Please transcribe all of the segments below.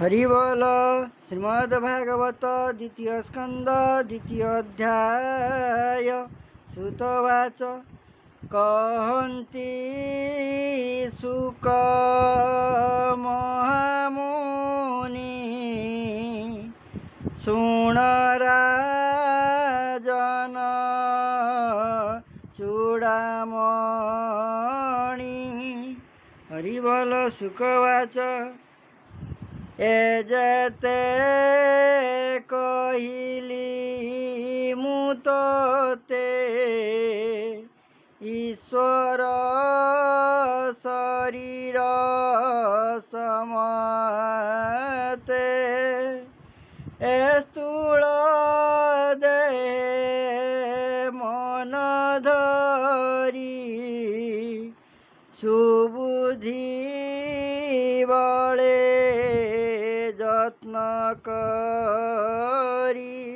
हरिबोल श्रीमद्भागवत द्वितीय स्कंद द्वितीय अध्याय। सुतवाच कहन्ति शुक महामुनि शुण राजन चूड़ामणि। हरिबोल शुकवाच एजेते कहिली मुतते ईश्वर शरीर समते स्थूल देह मन धरी सुबुद्धि बले যত্ন করি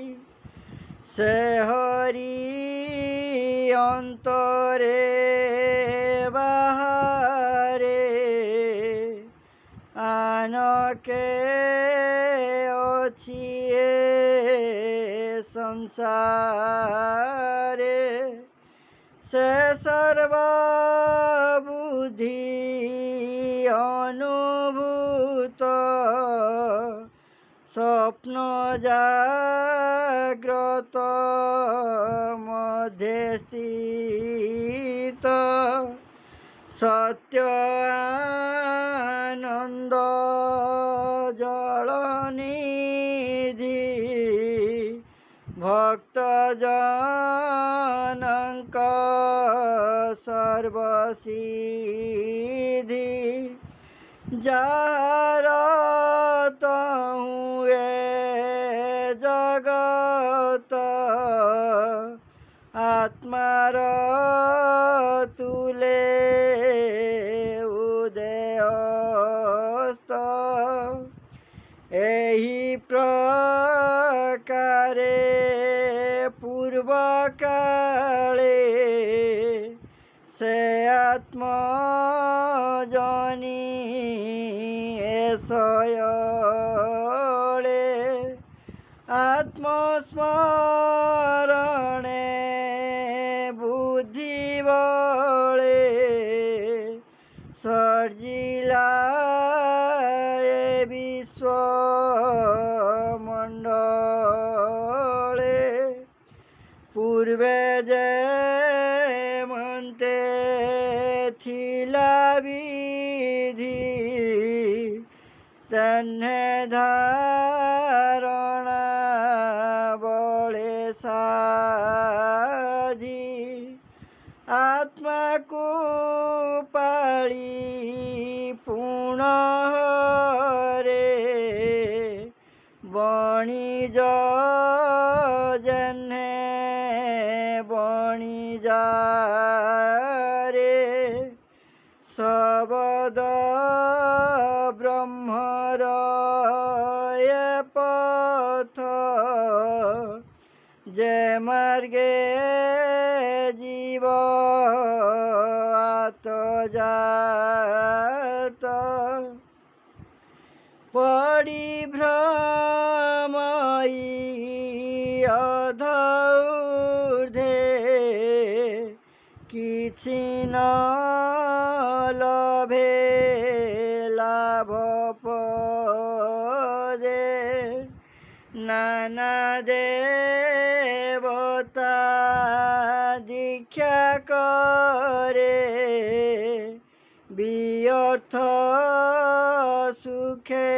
সে হরি অন্তরে বাহারে আনকে অছি এ সংসারে সে সর্ববুদ্ধি অনুভূত स्वप्न जाग्रत मध्ये स्थित सत्य आनंद जलनिधि भक्त जनक सर्वसिद्धि जार हुए जगत आत्मार तुले उदयस्त एहि प्रकारे पूर्व काले से आत्मजनी सयले आत्मस्मरणे बुद्धि बले सर्जिला विश्व मंडले पूर्वे जे मनते थिला विधि तन्हे धारणा बले साधी आत्मा को पाली पुनः रे बणिज जन्हे बणिजा रे सबद ब्रह्मर पथ जे मार्गे जीव आत जात परिभ्रमयी अधौर्धे किछि न लभे लाभ पदे नाना देवता दीक्षा करे व्यर्थ सुखे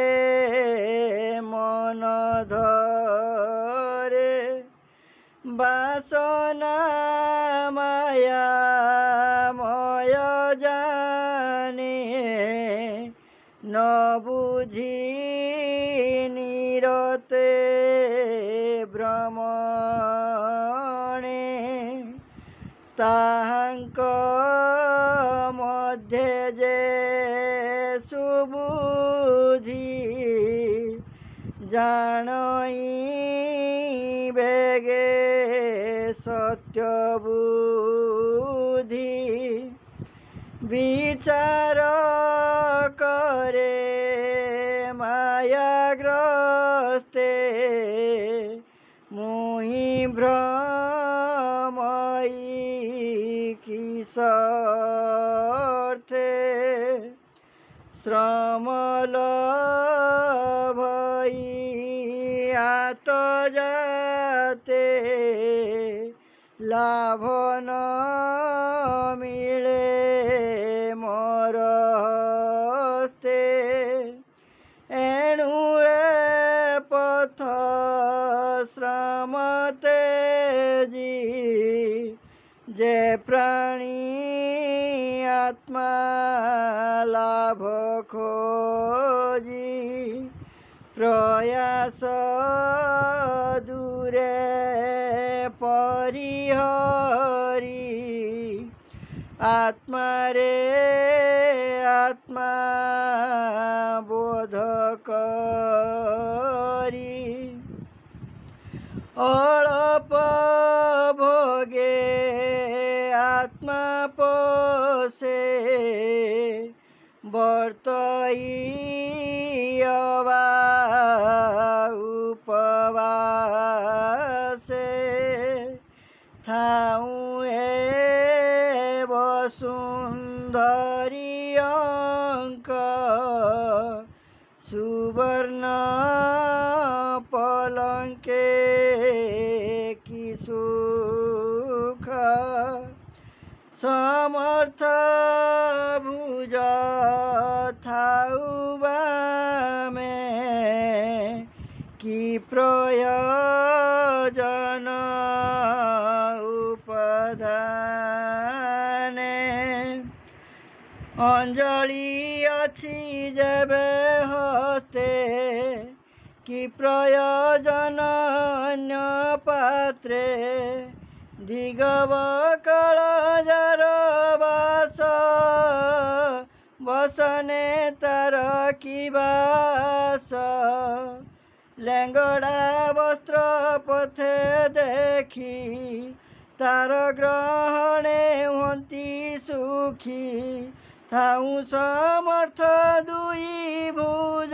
मन धरे वासना माया मय जाने न बुझी निरते भ्रमणे ताहांक मध्ये जे सुबुद्धि जानई बेगे सत्य बुद्धि विचार करे मायाग्रस्ते मुहि भ्रमयी किसर्थे श्रमल भई आत जाते लाभ न मिले मोर हस्ते एणु ए पथ श्रम तेजी जे प्राणी आत्मा लाभ खोजी प्रयास दूरे परिहरी आत्मा रे आत्मा बोध करी अल्प भोगे आत्मा पोषे बर्तई अवा उपवासे थाऊ ए वसुंधरी अंक सुवर्ण पलंके की सुख समर्थ भुज थाऊ में की प्रयोजन उपधाने अंजलि अच्छी जेबे हस्ते कि प्रयोजन अन्य पात्रे दिगबकल जार बास बसने तार कि बास लेंगड़ा वस्त्र पथे देखी तार ग्रहणे हंती सुखी थाऊ समर्थ दुई भुज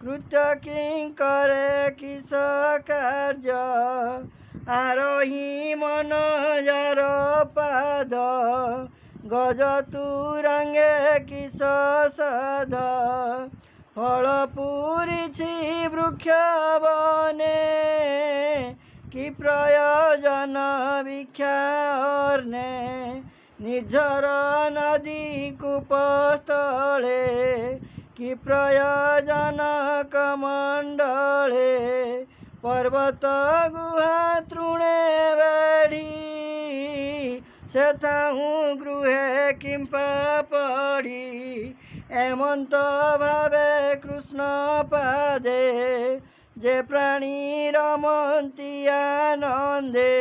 कृत्य किंकरे किस कार्य आरोही मन जार पाद गज तुरंगे किस साध फल पूरी वृक्ष बने कि प्रयोजन भिक्षा अर्ने निर्झर नदी कूपस्थले कि प्रयोजन कमंडले पर्वत गुहा तृणे बेढ़ी सेथाहु गृहे किंपा पड़ी एमंत भावे कृष्ण पादे जे प्राणी रमंती आनंदे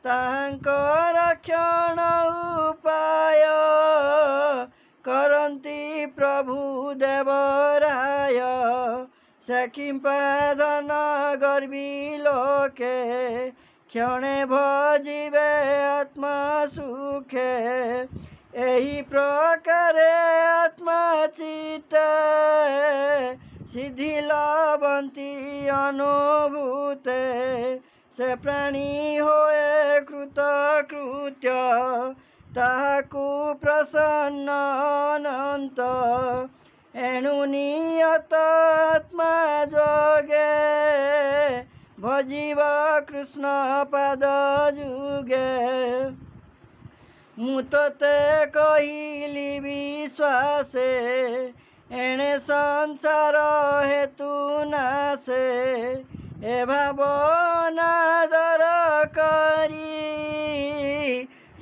तांक रक्षण उपाय करंती प्रभु देवराय से किंपा धन गर्वी लोके क्षणे भजिबे आत्मा सुखे एही प्रकारे आत्मा चित्त सिद्धि लभंती अनुभूते से प्राणी होए कृतकृत्य ताहाकु प्रसन्न अनंत एणु नियत आत्मा जोगे भजिब कृष्ण पाद जुगे मु तोते कहिली विश्वासे एणे संसार हेतु नासे ए भावना दर करी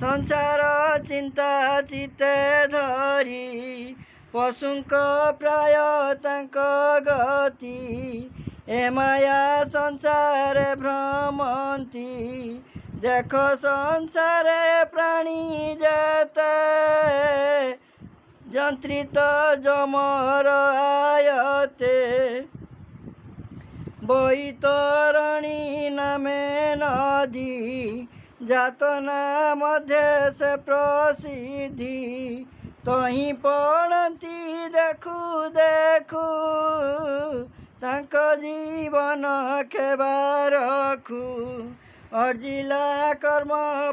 संसार चिंता चिते धरी पशुंक प्राय तांक गति ए माया संसार भ्रमंती देख संसार प्राणी जेते जंत्रित जमर आयते बैतरणी नामे नदी जातना मध्य से प्रसिद्धि तही पड़ती देखु देखु तांको जीवन केबा रखु अर्जिला कर्म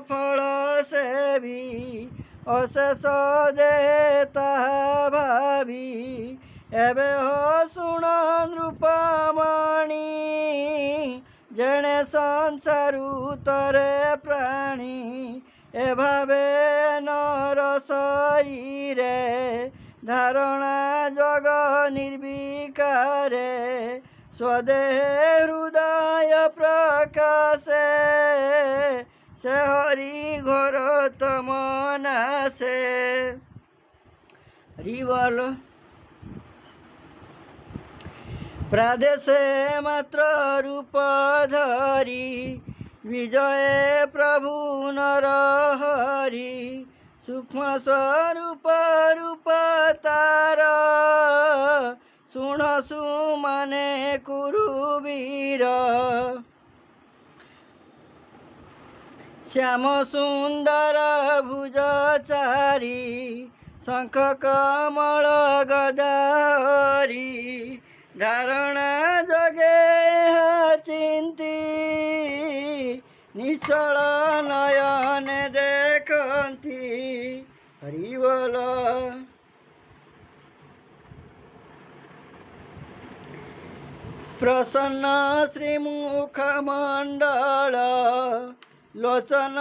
फल से भी अशेष दे ताहा भावी एबे हो शुण नृपमणि जेणे संसारु तरे प्राणी ए भावे नर शरीरे धारणा जग निर्विकारे स्वदेह हृदय प्रकाशे से हरि घोर तमनासे रिवल प्रादेशे मात्र रूप धरी विजय प्रभु नरहरि सूक्ष्म स्वरूप रूप तार शुण सुमने कुरुवीर श्याम सुंदर भुजचारी शंख कमल गदारी धारणा जगे चिंती निश्चल नयन देखती हरिबोल प्रसन्न श्रीमुख मंडल लोचन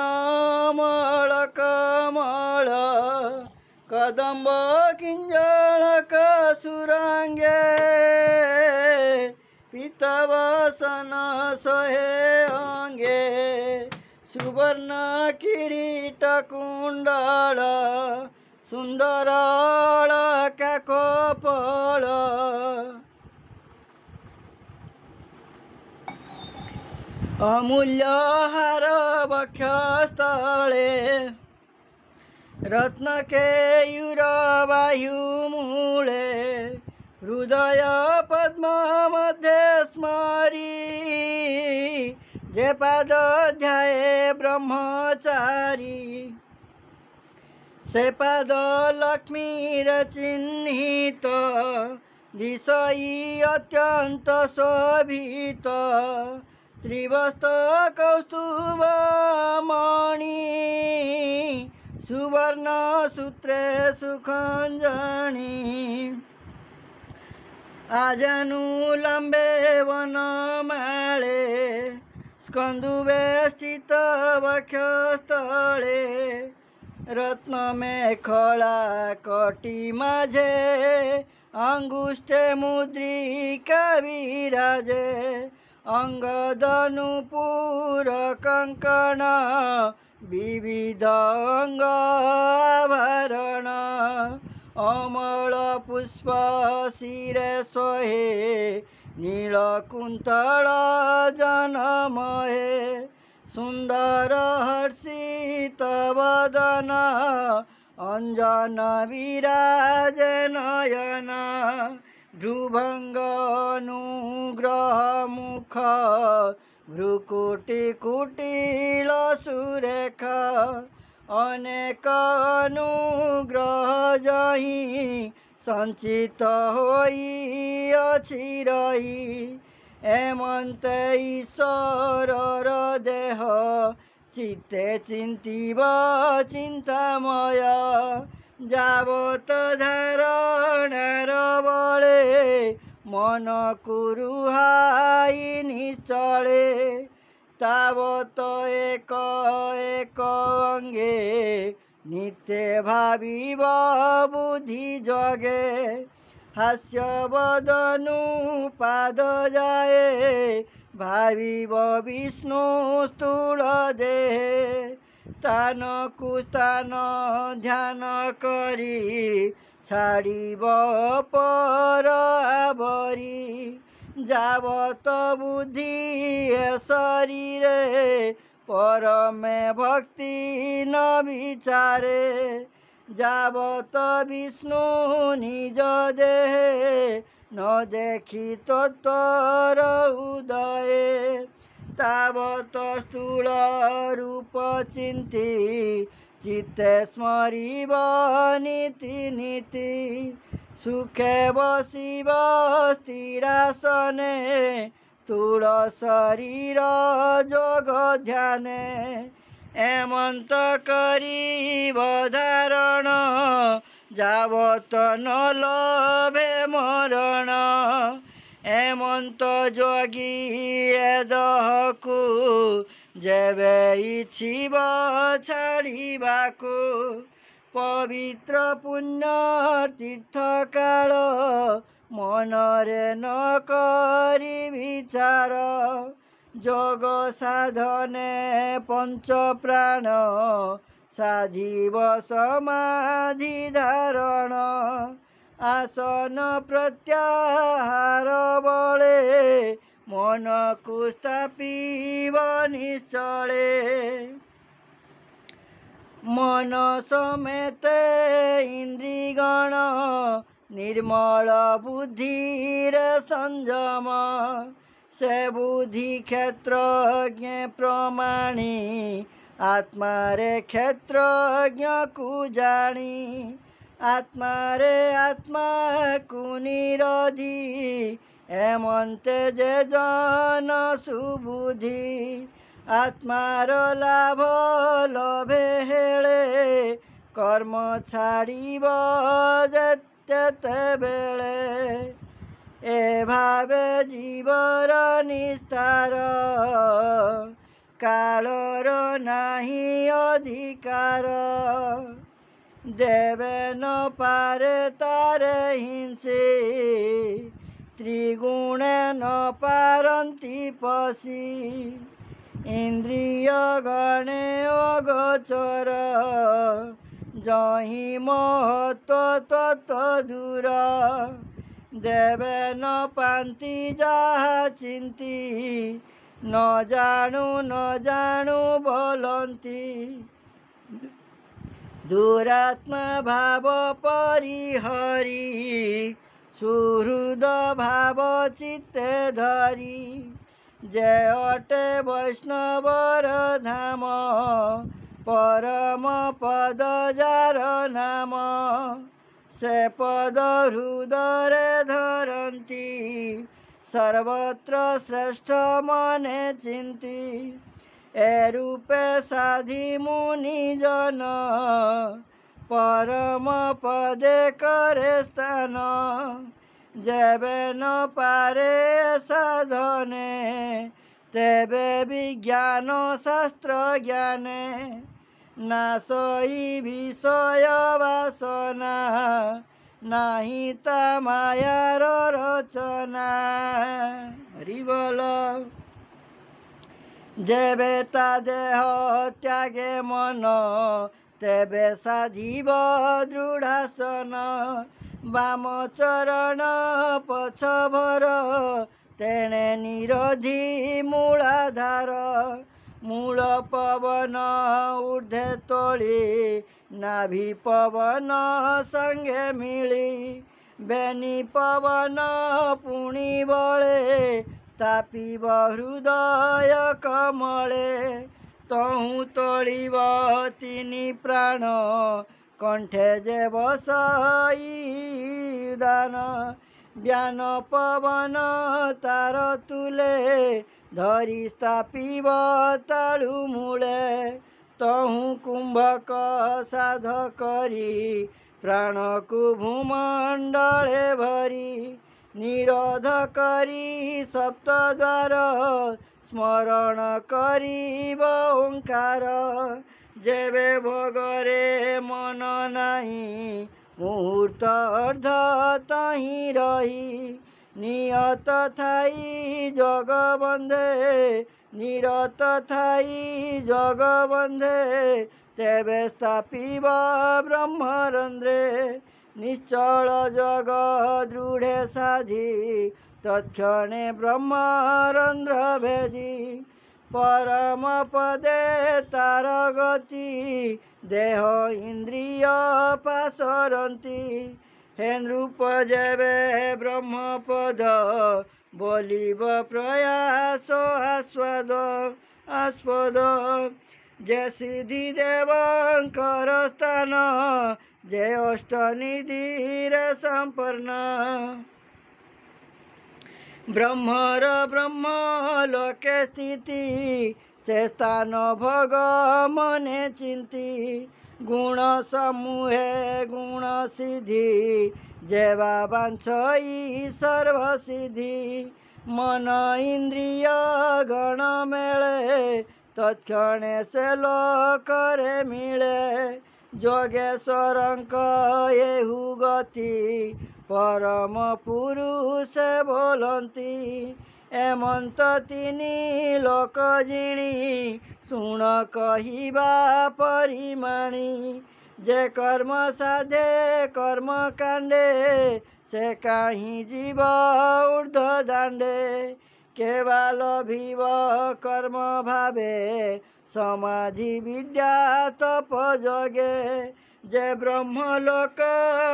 मल कमल कदम्ब किंजल सुरांगे पीतवसन सोहे अंगे सुवर्ण किरीट कुंडल सुंदर कपल अमूल्य हार वक्षस्थले रत्न केयूर वायु मूले हृदय पद्म मध्ये स्मरी जे पाद ध्याये ब्रह्मचारी से पाद लक्ष्मीर चिन्हित दिशई अत्यंत शोभित श्रीवस्त कौस्तुभ मणि सुवर्ण सूत्रे सुखंजनी आजानुलंबे वनमाळे स्कंदुवेष्टित वक्षस्थळे रत्नमेखला कटी माझे अंगुष्ठे मुद्रिका विराजे अंगदनुपुर कंकण विविध अंग आभरण अमल पुष्प शिरे सोहे नीलकुंतल जनमहे सुंदर हर्षित वदन अंजन विराज नयन ध्रुभंग अनुग्रह मुख भ्रुकुटी कुटिल सुरेख अनेक अनुग्रह जही संचित होई अछि रही एमंते ईश्वर देह चित्ते चिंतिब चिंतामय जावत धारणर बळे मन कुरुहाई निश्चले तावत एक एक अंगे नित्य भाविब बुद्धि जगे हास्य बदनु पाद जाए भाविब विष्णु स्थूल देह स्थान कुस्थान ध्यान करी छाड़िब पर आवरी जावत बुद्धि शरीरे परमे भक्ति न विचारे जावत विष्णु निज देहे न देखी तत्तर उदये तावत स्थूल रूप चिंती চিত্তে স্মরিব নীতি নীতি সুখে বসিব স্থিরাসনে স্থূল শরীর যোগ ধ্যানে এমন্ত করিব ধারণ যাবত ন লভে মরণ এমন্ত যোগী এ দেহকু যেবে ইচ্ছিব ছাড়িবাকু পবিত্র পুণ্য তীর্থকাଳ মনরে ন করি বিচার যোগ সাধনে পঞ্চ প্রাণ সাধিব সমাধি ধারণ আসন প্রত্যাহার বলে মনকু স্থাপিব নিশ্চলে মন সমেতে ইন্দ্রিগণ निर्मल बुद्धिर संयम से बुद्धि क्षेत्रज्ञ प्रमाणी आत्मारे क्षेत्रज्ञ को जानी आत्मारे आत्मा को निरोधी एमंते जे जन सुबुद्धि आत्मार लाभ लभे हेले कर्म छाड़िब तेतेबेले ए भावे जीवर निस्तार कालर नाही अधिकार देवे न पारे तारे हिंसे त्रिगुणे न पारंती पसी इंद्रिय गणे अगोचर जही महत्व तत्व दूर देवे न पांति जहा चिंती न जाणु बोलंती दुरात्मा भाव परिहरी सुहृद भाव चित्ते धरी जे अटे वैष्णवर धाम परम पद जार नाम से पद हृदय धरती सर्वत्र श्रेष्ठ मने चिंती ए रूपे साधि मुनि जन परम पदे करे स्थान जेबे न पारे साधने तेबे विज्ञान शास्त्र ज्ञाने नाशई विषय वासना नाही ता मायार रचना हरि बोल जेबे ता देह त्यागे मन तेबे साधिब दृढ़ासन बाम चरण पछ भर तेणे निरोधी मूलाधार मूल पवन ऊर्ध्वे तोली नाभि पवन संगे मिली बेनी पवन पुणी बळे स्थापिब हृदय कमले तहु तोलिब तिनि प्राण कंठे जे बसई दान ज्ञान पवन तार तुले धरी स्थापिब तालु मूले तहु कुंभक साध करी प्राण को भूमंडले भरी निरोध करी सप्तद्वार स्मरण करीब ओंकार जेबे भोगरे मन नाही मुहूर्त अर्ध तही रही नियत थाई जग बंधे निरत थाई जग बंधे तेबे स्थापिब ब्रह्मरंध्रे निश्चल जग दृढ़े साधि तत्क्षणे ब्रह्मरंध्र भेदी परम पदे तार गति देह इंद्रिय पासरती हे नृप जेबे ब्रह्मपद बोलिब प्रयास आस्वाद आस्पद जे सिद्धि देवंकर स्थान जे अष्टनिधिरे संपन्न ब्रह्मर ब्रह्म लोके स्थिति से स्थान भोग मने चिंती गुण समूहे गुण सिद्धि जेवा बांछई सर्व सिद्धि मन इंद्रिय गण मेले तत्क्षणे से लोकरे मिले जोगेश्वरंक एहु गति परम पुरुष बोलती एमंत तिनी लोक जिणी शुण कहिबा परिमाणी जे कर्म साधे कर्म कांडे से काहीं जीव ऊर्ध्व दांडे केवल भीव कर्म भावे समाधि विद्या तप जोगे जे ब्रह्मलोक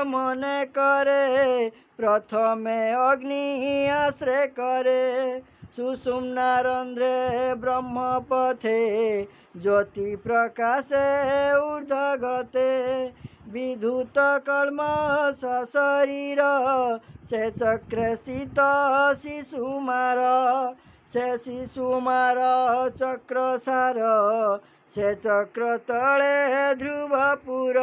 मने करे प्रथमे अग्नि आश्रय करे सुषुम्नारंध्रे ब्रह्म पथे ज्योति प्रकाशे ऊर्ध्व गते विधुत कल्म सशरीर से चक्रे स्थित शिशुमार से शिशुमार चक्र सार से चक्र तले ध्रुवपुर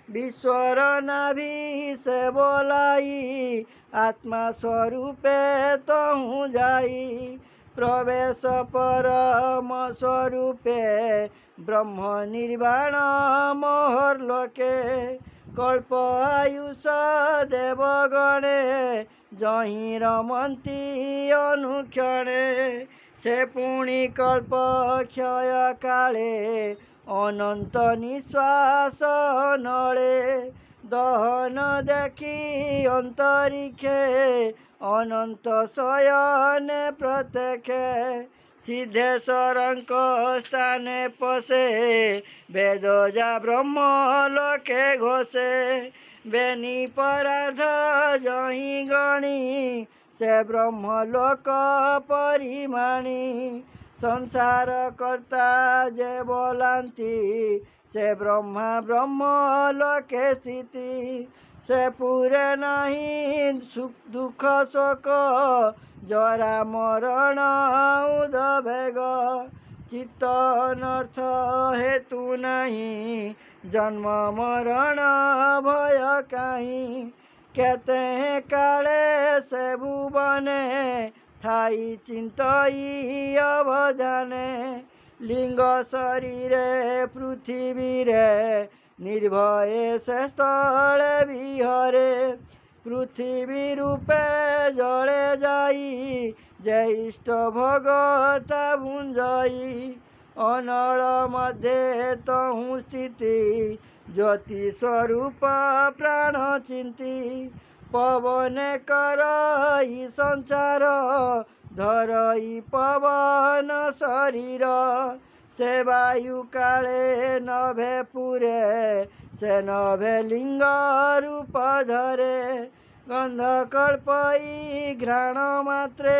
विश्वर नाभि से बोलाई आत्मा स्वरूपे तहु जाई प्रवेश परम स्वरूपे ब्रह्म निर्वाण मोहर लोके कल्प आयुष देवगणे जहीं रमंती अनुक्षणे से पुणी कल्प क्षय काले अनंत निश्वास नले दहन देखी अंतरिक्षे अनंत शयन प्रत्यक्षे सिद्धेश्वरंक स्थाने पशे वेदजा ब्रह्म लोके घोषे बेनी परार्थ जहीं गणी से ब्रह्म लोक परिमाणी संसार कर्ता जे बोलांती से ब्रह्मा ब्रह्म लोके स्थिति से पूरे नहीं सुख दुख शोक जरा मरण उदभेग चित्त अनर्थ हेतु नहीं जन्म मरण भय कहीं कहते काले से भुवने थाई चिंतई अवधाने लिंग शरीरे पृथ्वी रे निर्भय से स्थल विहरे पृथ्वी रूपे जले जाई जय इष्ट भगता भुंजई अनल मध्य तहु स्थिति ज्योति स्वरूप प्राण चिंती पवन करई संचार धरई पवन शरीर से वायु काले नभे पुरे से नभे लिंग रूप धरे गंध कल्पई घ्राण मात्रे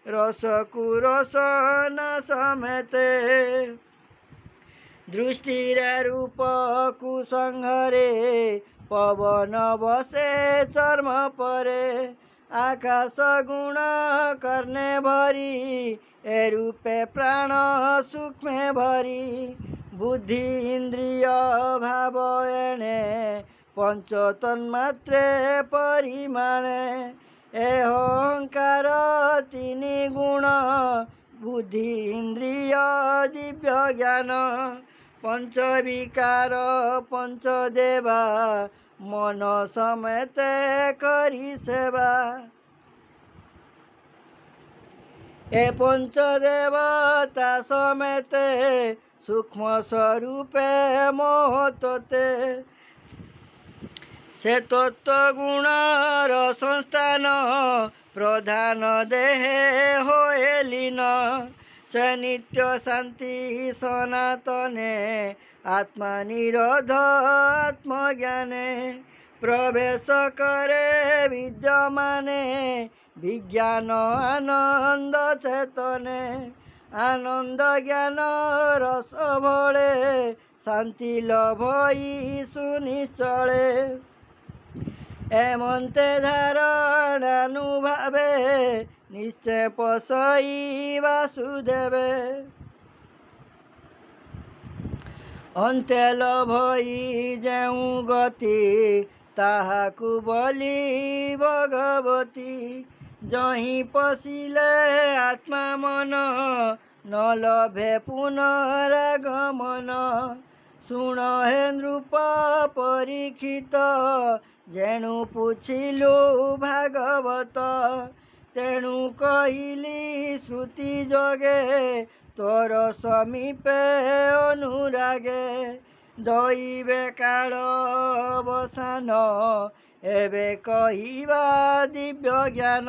रस कुरस न समेते दृष्टिरे रूप कुसंघरे पवन बसे चर्म परे आकाश गुण करने भरी ए रूपे प्राण सूक्ष्म भरी बुद्धि इंद्रिय भाव एणे पंच तन्मात्रे परिमाणे अहंकार तीनि गुण बुद्धि इंद्रिय दिव्य ज्ञान पंच विकार पंच देवा मन समेत करी सेवा ए पंच देवता समेत सूक्ष्म स्वरूपे मोहतोते से तत्व गुणर संस्थान प्रधान देहे होए लीन से नित्य शांति सनातने आत्मा निरोध आत्मज्ञाने प्रवेश करे विद्यमाने विज्ञान आनंद चेतने आनंद ज्ञान रस भळे शांति लभई सुनिश्चले एमंते धारणानुभावे निश्चय पसई वासुदेवे अंते लभई जेउ गति ताहाकु बोली भगवती जही पशिले आत्मा मन न लभे पुनरागमन शुण हे नृप परीक्षित जेणु पुछिलु भागवत तेणु कहिली श्रुति जोगे तोर समीपे अनुरागे दैवे काल अवसान एबे कहिबा दिव्य ज्ञान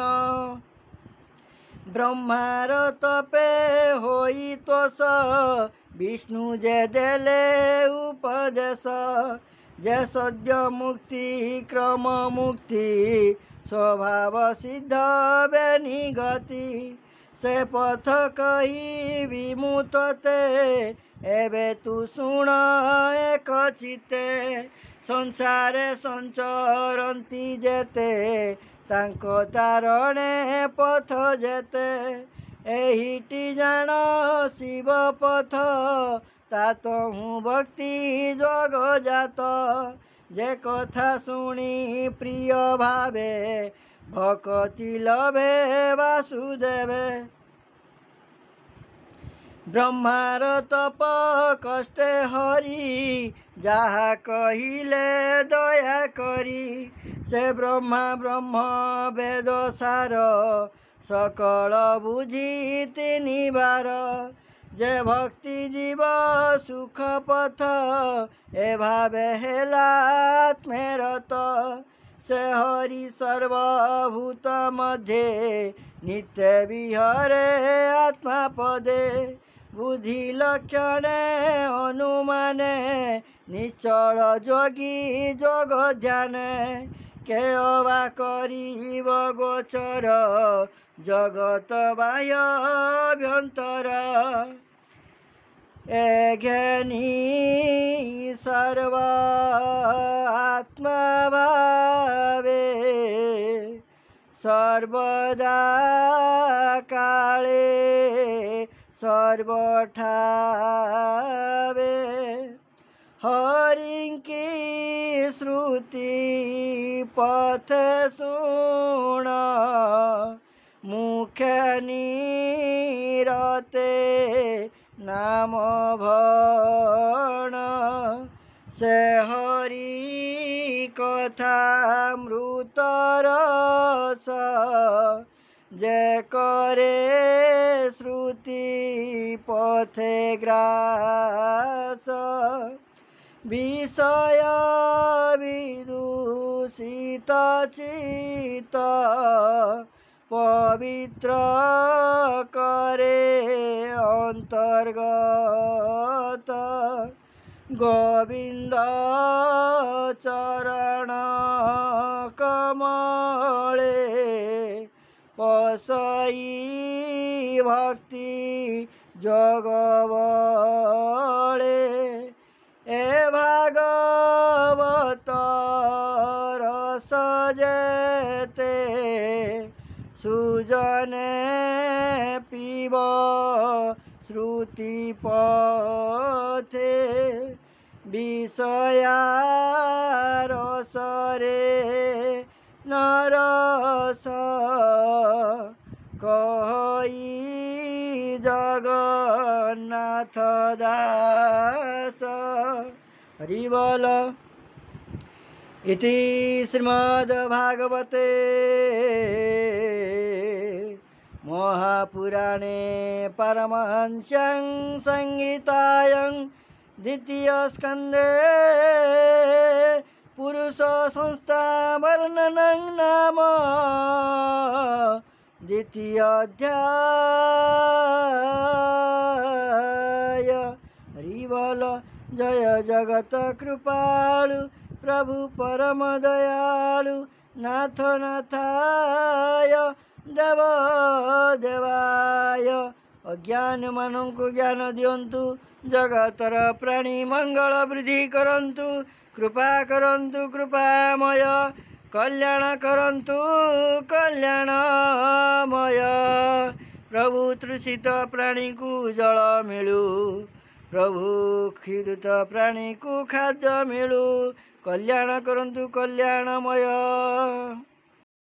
ब्रह्मार तपे होई तोष विष्णु जे देले उपदेश जे सद्य मुक्ति क्रम मुक्ति स्वभाव सिद्ध बेनिगति से पथ कही विमुतते एबे तू शुण एक चिते संसारे संचरती जेते तांको तारणे पथ जेते एहिटी जान शिव पथ तात हूँ भक्ति जग जात जे कथा शुणी प्रिय भावे भक्ति लभे वासुदेवे ब्रह्मार तप कष्टे हरि जहा कहिले दया करी से ब्रह्मा ब्रह्म वेद सार सकल बुझी तिनि बार जे भक्ति जीव सुख पथ ए भावे हेलात्मेरत से हरि सर्वभूत मध्ये नित्य विहरे आत्मा पदे बुद्धि लक्षणे अनुमाने निश्चल जोगी जोग ध्याने के अवा करिब गोचर जगत बाह्य अभ्यंतर एघेनी सर्व आत्मा भावे सर्वदा काले सर्वठावे हरिंकी श्रुति पथ सुण मुखे नीरते नाम भण से हरि कथा मृत रस जे करे श्रुति पथे ग्रास विषय विदूषित चित पवित्र करे अंतर्गत गोविंद चरण कमले पसई भक्ति जगबले ए भागवत रस जेते सुजने पीब श्रुति पथे विषया रसरे नरस कही जगन्नाथ दास हरि बोल। इति श्रीमद्भागवते महापुराणे परमहंस्यां संहितायां द्वितीय स्कंदे पुरुष संस्था वर्णनं नाम द्वितीय अध्याय। हरि बोल। जय जगत कृपालु प्रभु परम दयालु नाथ नाथाय देव देवाय अज्ञान मानू ज्ञान दियंतु जगतर प्राणी मंगल वृद्धि करंतु कृपा करंतु कृपामय कल्याण करंतु कल्याणमय प्रभु तृषित प्राणी को जल मिलू प्रभु क्षुधित प्राणी को खाद्य मिलू कल्याण करंतु कल्याणमय।